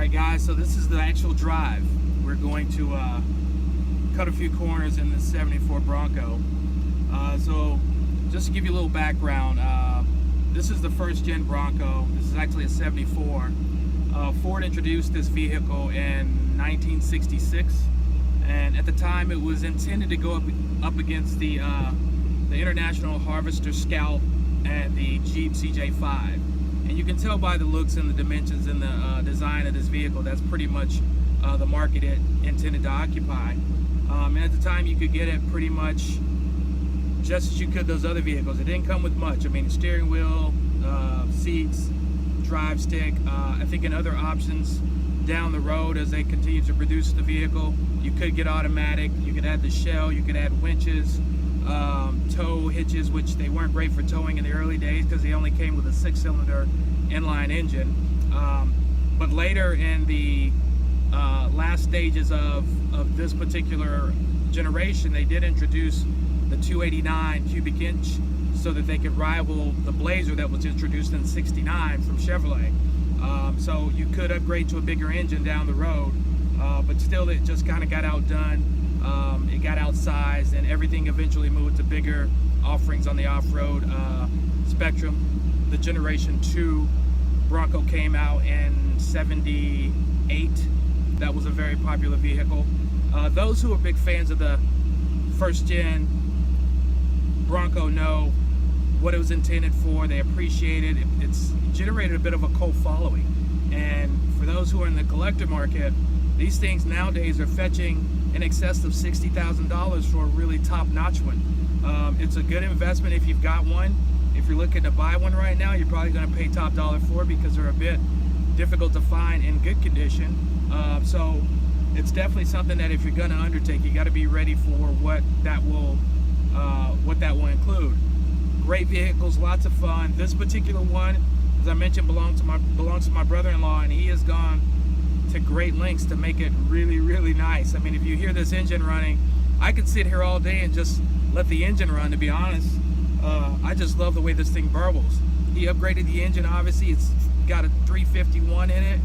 Alright guys, so this is the actual drive. We're going to cut a few corners in this 74 Bronco. So just to give you a little background, this is the first gen Bronco. This is actually a 74. Ford introduced this vehicle in 1966, and at the time it was intended to go up against the International Harvester Scout and the Jeep CJ5. And you can tell by the looks and the dimensions and the design of this vehicle, that's pretty much the market it intended to occupy. And at the time you could get it pretty much just as you could those other vehicles. It didn't come with much. I mean, steering wheel, seats, drive stick. I think in other options down the road as they continue to produce the vehicle, you could get automatic, you could add the shell, you could add winches, tow hitches, which they weren't great for towing in the early days because they only came with a 6-cylinder inline engine. But later in the last stages of this particular generation, they did introduce the 289 cubic inch so that they could rival the Blazer that was introduced in '69 from Chevrolet. So you could upgrade to a bigger engine down the road, but still it just kind of got outdone. It got outsized, and everything eventually moved to bigger offerings on the off-road spectrum. The Generation 2 Bronco came out in '78. That was a very popular vehicle. Those who are big fans of the first gen Bronco know what it was intended for. They appreciate it. It's generated a bit of a cult following. And for those who are in the collector market, these things nowadays are fetching in excess of $60,000 for a really top-notch one. It's a good investment if you've got one. If you're looking to buy one right now, you're probably going to pay top dollar for it because they're a bit difficult to find in good condition. So it's definitely something that if you're going to undertake, you got to be ready for what that will include. Great vehicles, lots of fun. This particular one, as I mentioned, belongs to my brother-in-law, and he has gone to great lengths to make it really, really nice. I mean, if you hear this engine running, I could sit here all day and just let the engine run, to be honest. I just love the way this thing burbles. He upgraded the engine, obviously. It's got a 351 in it.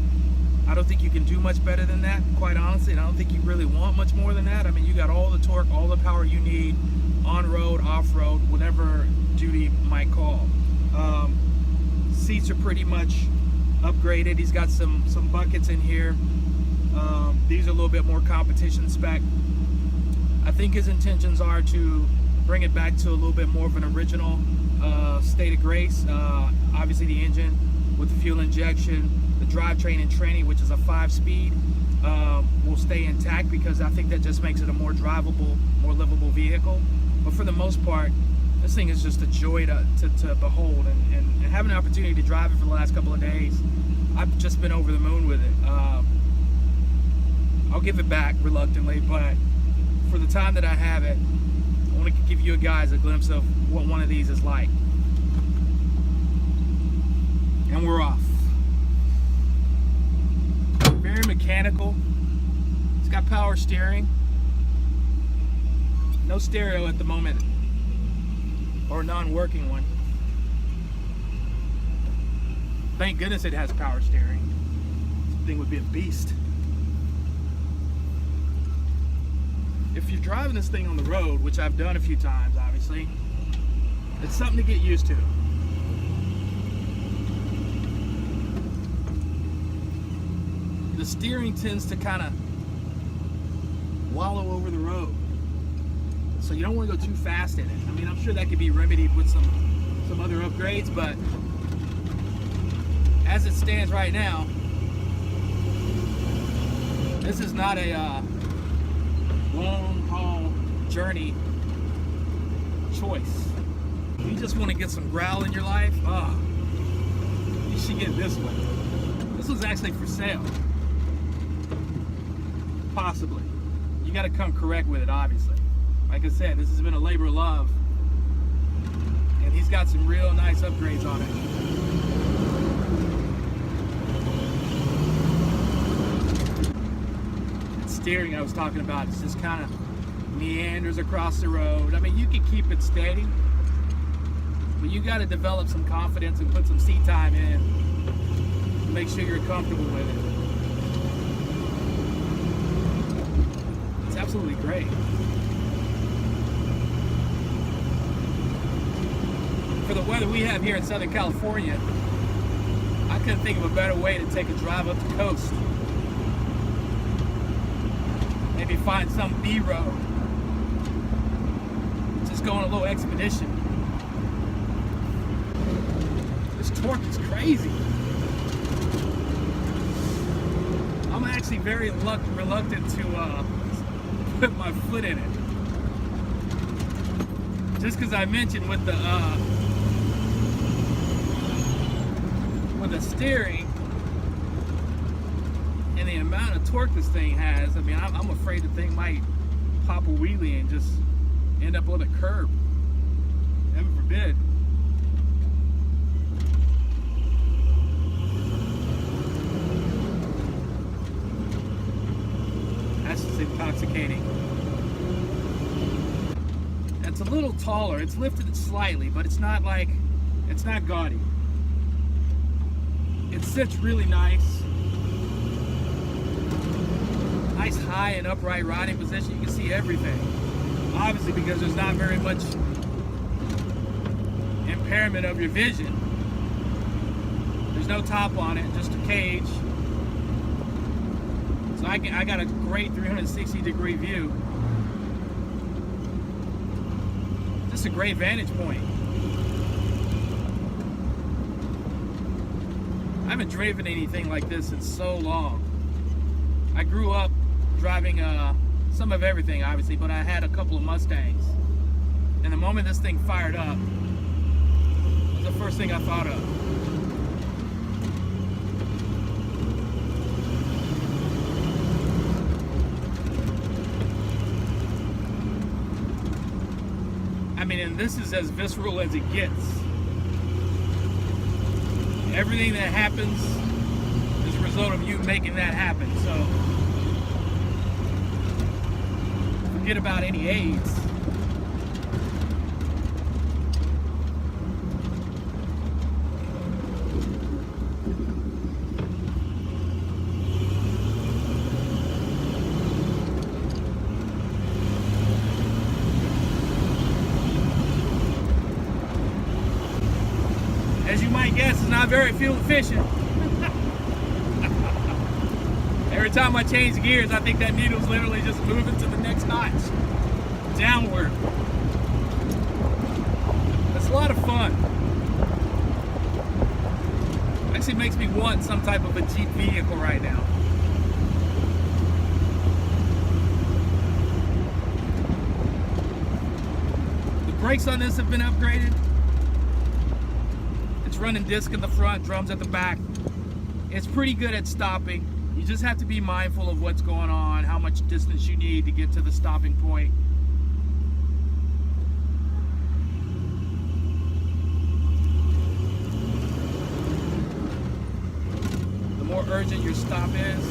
I don't think you can do much better than that, quite honestly, and I don't think you really want much more than that. I mean, you got all the torque, all the power you need, on-road, off-road, whatever duty might call. Seats are pretty much upgraded. He's got some buckets in here. These are a little bit more competition spec. I think his intentions are to bring it back to a little bit more of an original state of grace. Obviously the engine with the fuel injection, the drivetrain and tranny, which is a 5-speed, will stay intact because I think that just makes it a more drivable, more livable vehicle. But for the most part, this thing is just a joy to behold, and having an opportunity to drive it for the last couple of days, I've just been over the moon with it. I'll give it back reluctantly, but for the time that I have it, I want to give you guys a glimpse of what one of these is like. And we're off. Very mechanical. It's got power steering. No stereo at the moment, or non-working one. Thank goodness it has power steering. This thing would be a beast. If you're driving this thing on the road, which I've done a few times, obviously, it's something to get used to. The steering tends to kind of wallow over the road, so you don't want to go too fast in it. I mean, I'm sure that could be remedied with some other upgrades, but as it stands right now, this is not a long haul journey choice. You just want to get some growl in your life, you should get this one. This was actually for sale. Possibly. You got to come correct with it, obviously. Like I said, this has been a labor of love, and he's got some real nice upgrades on it. That steering I was talking about is just kind of meanders across the road. I mean, you can keep it steady, but you got to develop some confidence and put some seat time in to make sure you're comfortable with it. absolutely great. For the weather we have here in Southern California, I couldn't think of a better way to take a drive up the coast. Maybe find some B-road. Just go on a little expedition. This torque is crazy. I'm actually very reluctant to put my foot in it. Just because I mentioned with the steering and the amount of torque this thing has, I mean, I'm afraid the thing might pop a wheelie and just end up on a curb. Heaven forbid. That's just intoxicating. It's a little taller. It's lifted slightly, but it's not gaudy. It sits really nice. Nice high and upright riding position. You can see everything. Obviously, because there's not very much impairment of your vision. There's no top on it, just a cage. So I got a great 360-degree view. Just a great vantage point. I haven't driven anything like this in so long. I grew up driving some of everything, obviously, but I had a couple of Mustangs. And the moment this thing fired up, it was the first thing I thought of. I mean, and this is as visceral as it gets. Everything that happens is a result of you making that happen. So forget about any aids. As you might guess, it's not very fuel efficient. Every time I change gears, I think that needle's literally just moving to the next notch, downward. It's a lot of fun. Actually makes me want some type of a Jeep vehicle right now. The brakes on this have been upgraded. Running disc in the front, drums at the back. It's pretty good at stopping. You just have to be mindful of what's going on, how much distance you need to get to the stopping point. The more urgent your stop is,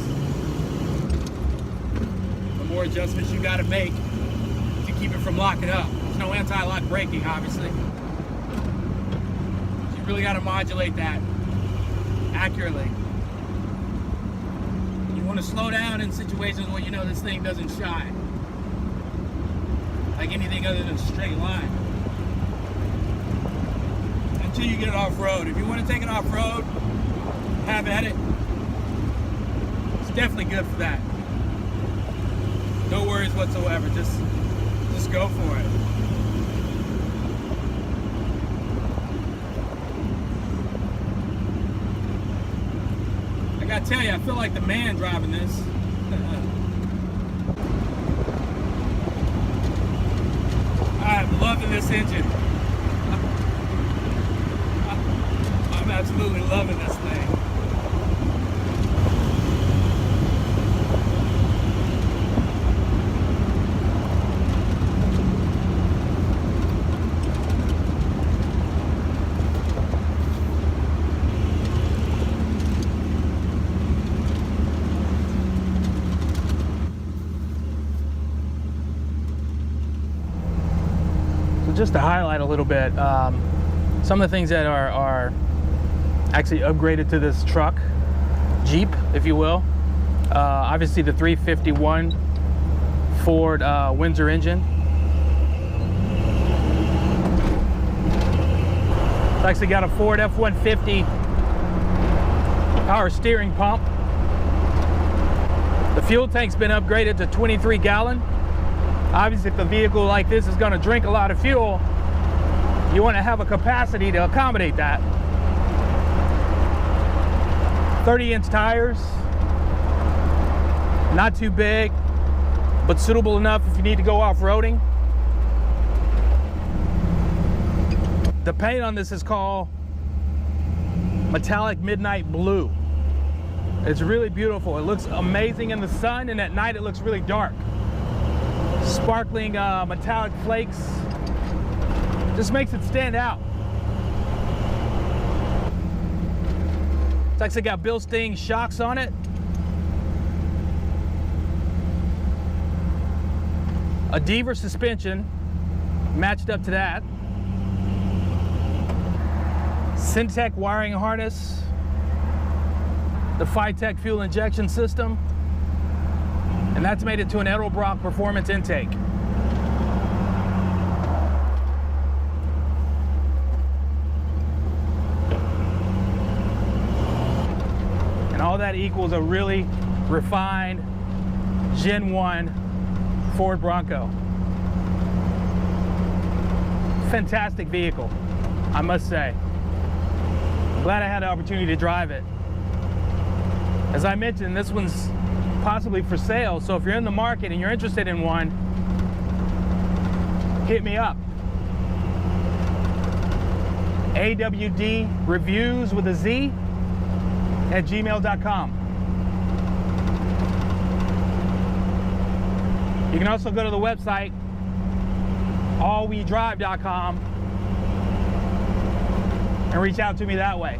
the more adjustments you got to make to keep it from locking up. There's no anti-lock braking, obviously. Really got to modulate that accurately. You want to slow down in situations where you know this thing doesn't shine, like anything other than a straight line, until you get it off-road. If you want to take it off-road, have at it. It's definitely good for that. No worries whatsoever. Just go for it. I gotta tell you, I feel like the man driving this. I'm loving this engine. I'm absolutely loving this thing. Just to highlight a little bit, some of the things that are actually upgraded to this truck, Jeep, if you will. Obviously the 351 Ford Windsor engine. It's actually got a Ford F-150 power steering pump. The fuel tank's been upgraded to 23 gallon. Obviously, if a vehicle like this is going to drink a lot of fuel, you want to have a capacity to accommodate that. 30-inch tires, not too big, but suitable enough if you need to go off-roading. The paint on this is called Metallic Midnight Blue. It's really beautiful. It looks amazing in the sun, and at night it looks really dark. Sparkling metallic flakes just makes it stand out. It's actually got Bilstein shocks on it. A Deaver suspension matched up to that. Syntec wiring harness. The Phytec fuel injection system. And that's made it to an Edelbrock performance intake. And all that equals a really refined Gen 1 Ford Bronco. Fantastic vehicle, I must say. Glad I had the opportunity to drive it. As I mentioned, this one's possibly for sale, so if you're in the market and you're interested in one, hit me up. awdreviews with a Z at gmail.com. You can also go to the website allwedrive.com and reach out to me that way.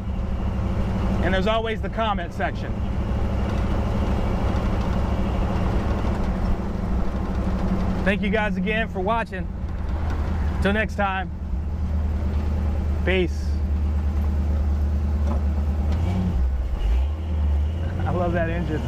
And there's always the comment section. Thank you guys again for watching. Till next time, peace. I love that engine.